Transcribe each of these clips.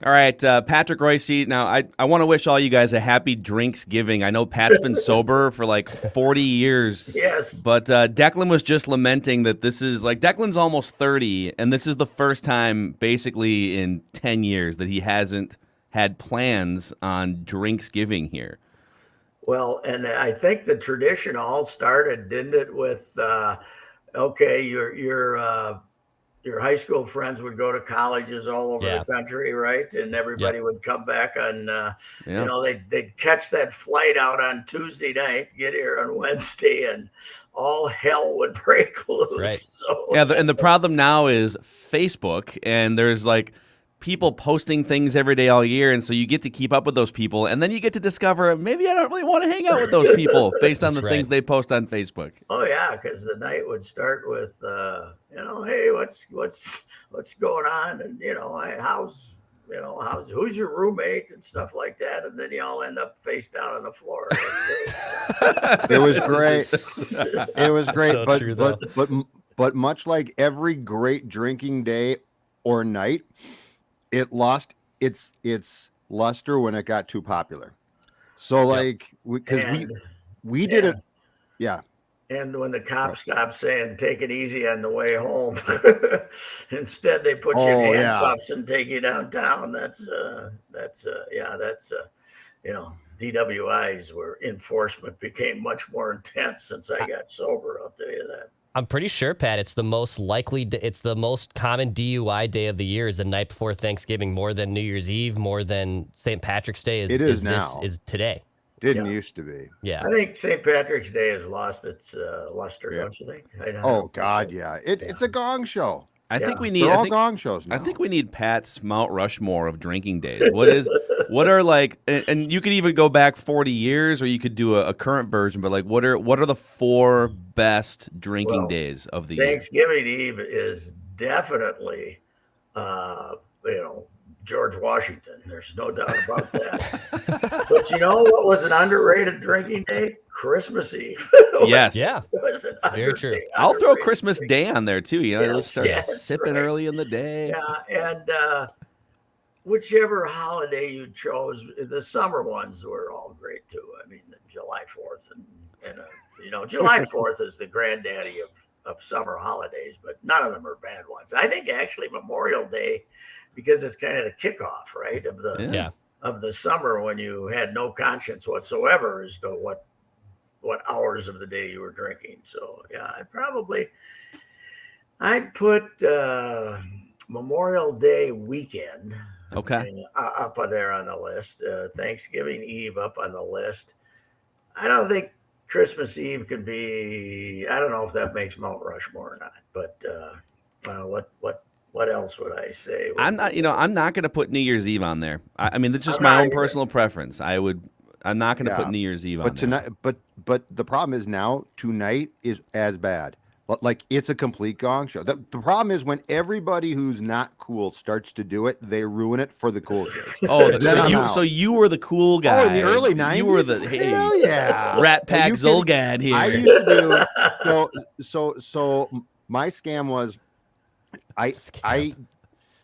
All right, Patrick Royce. Now, I want to wish all you guys a happy Drinksgiving. I know Pat's been sober for like 40 years. Yes. But Declan was just lamenting that this is like Declan's almost 30, and this is the first time basically in 10 years that he hasn't had plans on Drinksgiving here. Well, and I think the tradition all started, didn't it, with okay, your high school friends would go to colleges all over the country, right? And everybody would come back on, they'd catch that flight out on Tuesday night, get here on Wednesday, and all hell would break loose. Right. So, and the problem now is Facebook, and there's like people posting things every day all year, and so you get to keep up with those people, and then you get to discover maybe I don't really want to hang out with those people based on the things they post on Facebook. Oh yeah, because the night would start with hey, what's going on, and who's your roommate and stuff like that, and then you all end up face down on the floor. It was great. It was great, So true, but much like every great drinking day or night, it lost its luster when it got too popular. So because we did it, yeah. And when the cops stopped saying "take it easy on the way home," instead they put you in handcuffs and take you downtown. DWIs where enforcement became much more intense since I got sober. I'll tell you that. I'm pretty sure, Pat, it's the most common DUI day of the year is the night before Thanksgiving, more than New Year's Eve, more than St. Patrick's Day is today. Didn't used to be. Yeah. I think St. Patrick's Day has lost its luster, don't you think? It's a gong show. I think we need gong shows now. I think we need Pat's Mount Rushmore of drinking days. What are like, and you could even go back 40 years, or you could do a current version. But like, what are the 4 best drinking days of the year? Thanksgiving Eve is definitely, George Washington. There's no doubt about that. But you know what was an underrated drinking day? Christmas Eve. Yes. Yeah. Very true. I'll throw Christmas Day on there too. Let's start sipping right. early in the day. Yeah, and whichever holiday you chose, the summer ones were all great too. I mean, July 4th and July 4th is the granddaddy of summer holidays, but none of them are bad ones. I think actually Memorial Day, because it's kind of the kickoff, right, of the summer when you had no conscience whatsoever as to what hours of the day you were drinking. So yeah, I'd put Memorial Day weekend up there on the list. Thanksgiving Eve up on the list. I don't think Christmas Eve can be. I don't know if that makes Mount Rushmore or not. But what else would I say? I'm not going to put New Year's Eve on there. I mean, it's just my own personal preference. I'm not going to put New Year's Eve on there. But the problem is now tonight is as bad. Like, it's a complete gong show. The problem is when everybody who's not cool starts to do it, they ruin it for the cool kids. So you were the cool guy. Oh, in the early 90s? You were the Rat Pack Zolgad here. I used to do so my scam was I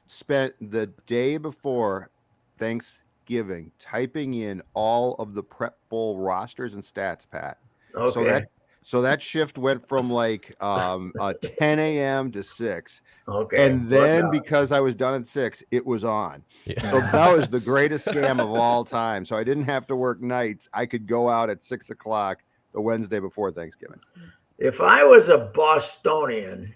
spent the day before Thanksgiving typing in all of the Prep Bowl rosters and stats, Pat. Okay. So that shift went from like 10 a.m. to 6. Okay. And then because I was done at 6, it was on. Yeah. So that was the greatest scam of all time. So I didn't have to work nights. I could go out at 6 o'clock the Wednesday before Thanksgiving. If I was a Bostonian,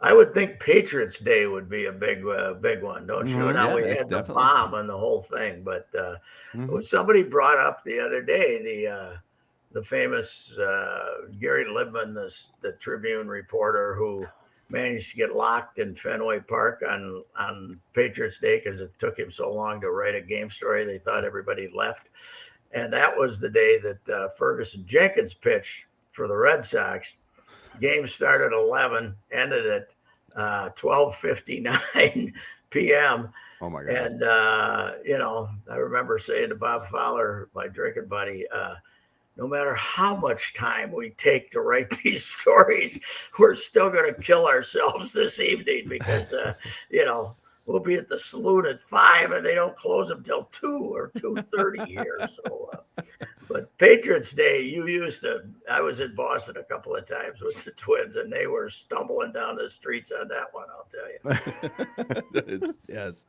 I would think Patriots Day would be a big one, don't you? Mm-hmm. Now we had the bomb and the whole thing, but somebody brought up the other day the famous Gary Libman, the Tribune reporter who managed to get locked in Fenway Park on Patriots Day because it took him so long to write a game story. They thought everybody left. And that was the day that Ferguson Jenkins pitched for the Red Sox. Game started at 11, ended at 12:59 p.m. Oh my God. And, I remember saying to Bob Fowler, my drinking buddy, no matter how much time we take to write these stories, we're still going to kill ourselves this evening because, we'll be at the saloon at 5, and they don't close them till 2 or 2:30 here. So, but Patriots Day, I was in Boston a couple of times with the Twins, and they were stumbling down the streets on that one, I'll tell you. Yes.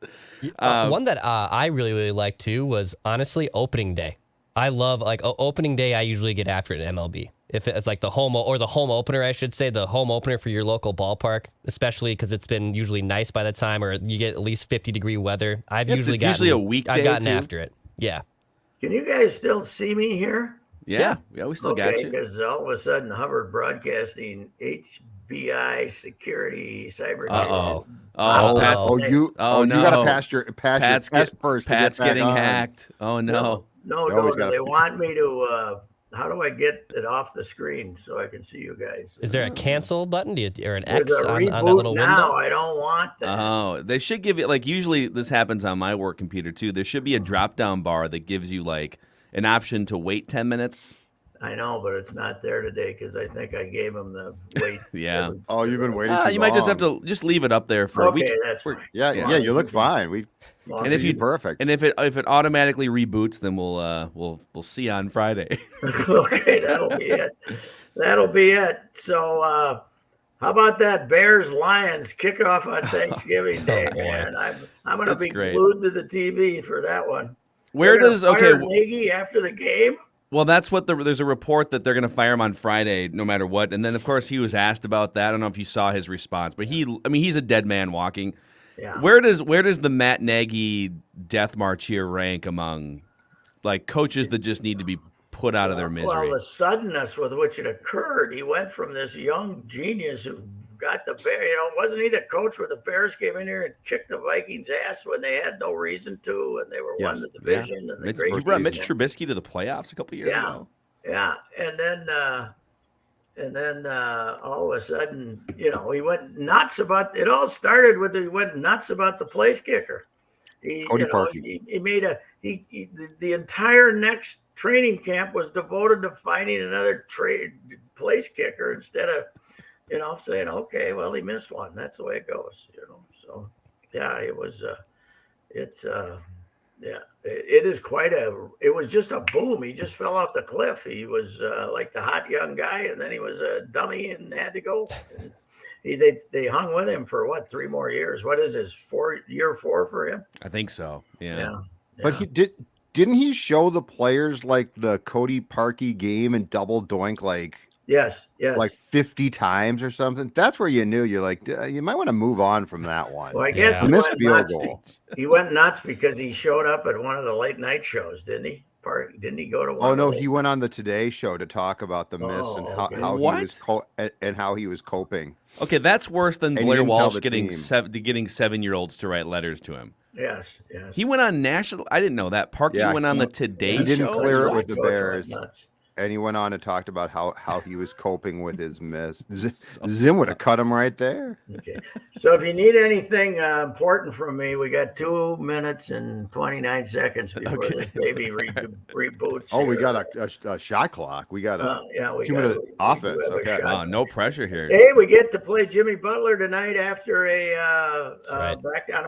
One that I really, really liked too was honestly opening day. I love opening day. I usually get after it in MLB. If it's like the home opener, I should say, the home opener for your local ballpark, especially because it's been usually nice by the time, or you get at least 50-degree weather. It's usually a weekday. I've gotten too. after it. Yeah. Can you guys still see me here? Yeah, we still got you. Because all of a sudden, Hubbard Broadcasting, HBI Security, Cyber. You got to pass your test first. Pat's getting hacked. Oh no. No. They want me to. How do I get it off the screen so I can see you guys? Is there a cancel button or an There's X a on that reboot little now. window? I don't want that. Oh, they should give it, like, usually this happens on my work computer too. There should be a drop-down bar that gives you like an option to wait 10 minutes. I know, but it's not there today because I think I gave him the wait. Yeah. Oh, you've been waiting. You might just have to leave it up there for a week. Okay, that's fine. Yeah, you look fine. And if you perfect, and if it automatically reboots, then we'll see on Friday. Okay, that'll be it. So, how about that Bears-Lions kickoff on Thanksgiving Day? Man, I'm going to be glued to the TV for that one. Where does Nagy after the game? Well, that's what there's a report that they're going to fire him on Friday, no matter what. And then, of course, he was asked about that. I don't know if you saw his response, but he's a dead man walking. Yeah. Where does the Matt Nagy death march here rank among like coaches that just need to be put out of their misery? Well, the suddenness with which it occurred, he went from this young genius who got the Bears. Wasn't he the coach where the Bears came in here and kicked the Vikings' ass when they had no reason to, and they were won the division? Yeah. And you brought Mitch Trubisky to the playoffs a couple years ago. Yeah, and then all of a sudden, he went nuts about. It all started with he went nuts about the place kicker. Cody Parkey. He made the entire next training camp was devoted to finding another place kicker instead of. Saying, okay, well, he missed one. That's the way it goes, So, yeah, it was, it was just a boom. He just fell off the cliff. He was like the hot young guy, and then he was a dummy and had to go. They hung with him for 3 more years? What is this, year 4 for him? I think so. Yeah. But didn't he show the players like the Cody Parkey game and double doink Yes. like 50 times or something? That's where you knew you're like, you might want to move on from that one. Well, I guess he missed field goal. He went nuts because he showed up at one of the late night shows, didn't he? Didn't he go to one? Oh no, he went on the Today Show to talk about the miss and how he was coping. Okay, that's worse than Blair Walsh getting 7-year-olds to write letters to him. Yes. He went on national. I didn't know that. Parkey went on the Today Show. He didn't clear it with the Bears. And he went on and talked about how he was coping with his miss. Zim would have cut him right there. Okay. So if you need anything important from me, we got 2 minutes and 29 seconds before this baby reboots. Oh, we got a shot clock. We got a 2-minute offense. Okay. No pressure here. Hey, we get to play Jimmy Butler tonight after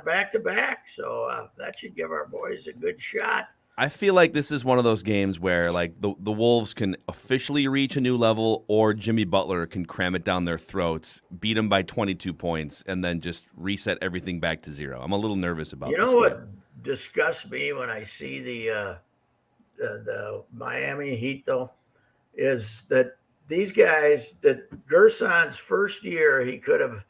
back-to-back. So that should give our boys a good shot. I feel like this is one of those games where like the Wolves can officially reach a new level, or Jimmy Butler can cram it down their throats, beat them by 22 points, and then just reset everything back to 0. I'm a little nervous about this. What disgusts me when I see the Miami Heat, though, is that these guys, that Gerson's first year, he could have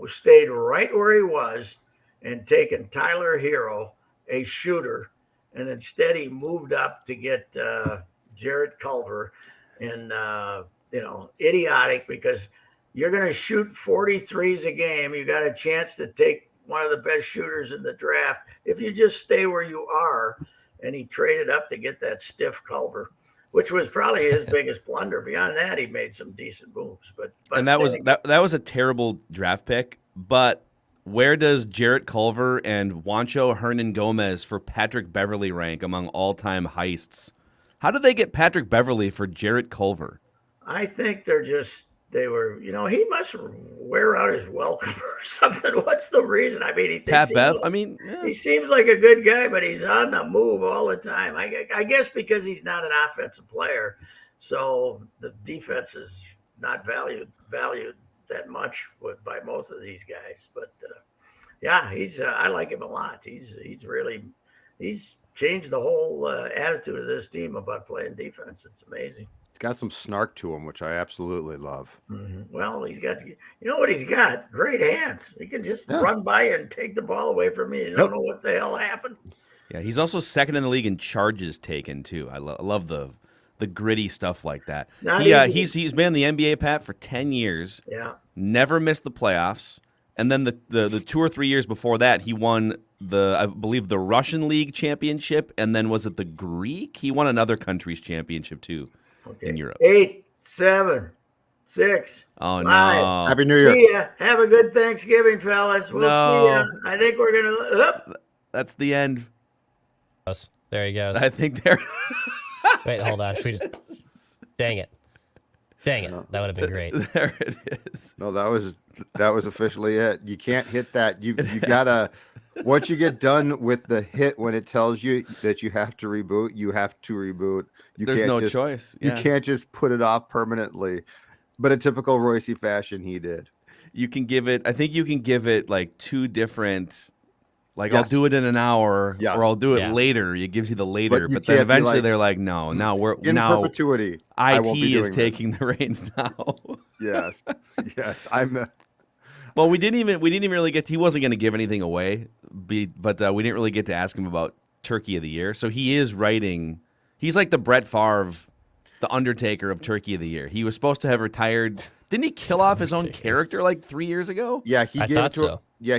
stayed right where he was and taken Tyler Hero, a shooter, and instead he moved up to get Jarrett Culver, and idiotic, because you're going to shoot 43s a game. You got a chance to take one of the best shooters in the draft if you just stay where you are. And he traded up to get that stiff Culver, which was probably his biggest blunder. Beyond that, he made some decent moves. But that was a terrible draft pick. But where does Jarrett Culver and Juancho Hernan-Gomez for Patrick Beverly rank among all-time heists? How did they get Patrick Beverly for Jarrett Culver? I think they're just they were, he must wear out his welcome or something. What's the reason? I mean, Pat Bev. I mean, he seems like a good guy, but he's on the move all the time. I guess because he's not an offensive player, so the defense is not valued that much by most of these guys. But yeah, he's I like him a lot. He's changed the whole attitude of this team about playing defense. It's amazing. He's got some snark to him, which I absolutely love. Mm-hmm. Well, he's got, what he's got? Great hands. He can just run by and take the ball away from me. You don't know what the hell happened. Yeah, he's also second in the league in charges taken too. I love the gritty stuff like that. He's been in the NBA, Pat, for 10 years. Yeah. Never missed the playoffs. And then the 2 or 3 years before that, he won I believe the Russian League championship, and then was it the Greek? He won another country's championship too. Okay. In Europe. 8, 7, 6. Oh 5. no! Happy New Year. See ya. Have a good Thanksgiving, fellas. We'll see ya. I think we're gonna. That's the end. There he goes. I think there. Wait, hold on. Dang it! That would have been great. There it is. No, that was officially it. You can't hit that. You gotta. Once you get done with the hit, when it tells you that you have to reboot, you have to reboot. There's no choice. Yeah. You can't just put it off permanently. But in typical Royce fashion, he did. You can give it. I think you can give it like 2 different. Like I'll do it in an hour, or I'll do it later. It gives you the later, but then eventually they're like, no, now we're in perpetuity. IT is taking the reins now. Yes, I'm the. Well, we didn't even really get. He wasn't going to give anything away, but we didn't really get to ask him about Turkey of the Year. So he is writing. He's like the Brett Favre, the Undertaker of Turkey of the Year. He was supposed to have retired. Didn't he kill off his own character like 3 years ago? Yeah, I thought so. Yeah,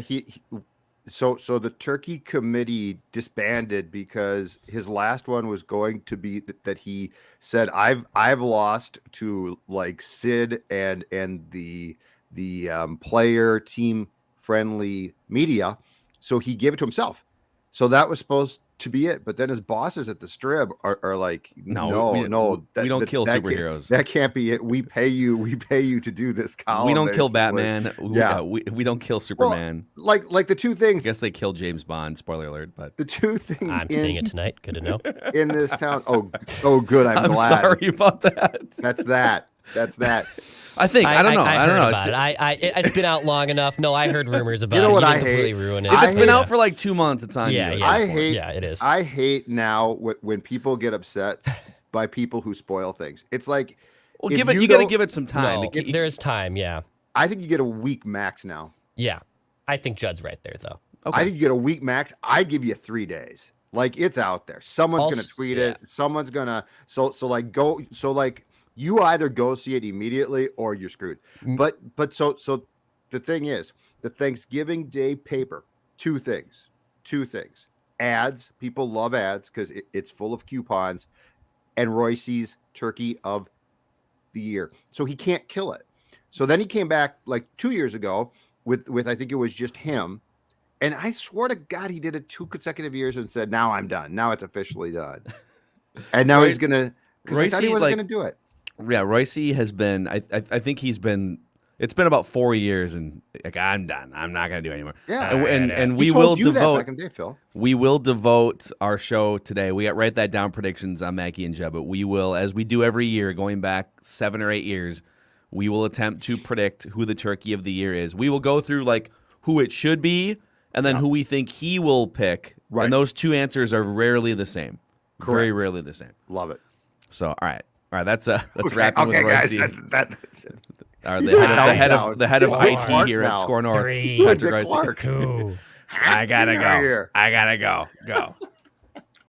So the Turkey committee disbanded because his last one was going to be that he said I've lost to like Sid and the player team friendly media, so he gave it to himself. So that was supposed to be it, but then his bosses at the Strib are like, no, we don't kill superheroes. That can't be it. We pay you to do this column. We don't kill Batman. Yeah, we don't kill Superman. Well, like the two things. I guess they killed James Bond. Spoiler alert, but the two things. I'm seeing it tonight. Good to know. In this town. Oh, good. I'm glad. Sorry about that. That's that. I think I don't know. I don't know. About it. It's been out long enough. No, I heard rumors about it. You know what you I didn't completely hate? ruin it. If it's been out for like 2 months, it's on you. It is. I hate now when people get upset by people who spoil things. It's like, well, you got to give it some time. No, there's time. Yeah. I think you get a week max now. Yeah, I think Judd's right there though. Okay. I think you get a week max. I give you 3 days. Like it's out there. Someone's gonna tweet it. Someone's gonna you either go see it immediately or you're screwed. But so the thing is, the Thanksgiving Day paper, two things. Ads, people love ads because it's full of coupons, and Royce's Turkey of the Year. So he can't kill it. So then he came back like 2 years ago with I think it was just him. And I swear to God, he did it 2 consecutive years and said, now I'm done. Now it's officially done. And now he's going to, because I thought he wasn't going to do it. Yeah, Royce has been. I think he's been. It's been about 4 years, and like I'm done. I'm not going to do it anymore. Yeah, and we will devote. Back in the day, Phil. We will devote our show today. We got write that down predictions on Mackie and Jeb, but we will, as we do every year, going back 7 or 8 years, we will attempt to predict who the Turkey of the Year is. We will go through like who it should be, and then who we think he will pick. Right. And those 2 answers are rarely the same. Correct. Very rarely the same. Love it. So, all right, that's wrapping with Royce. Guys, the head of IT here at SKOR North. 3, Patrick Royce. 2. I gotta go. Go.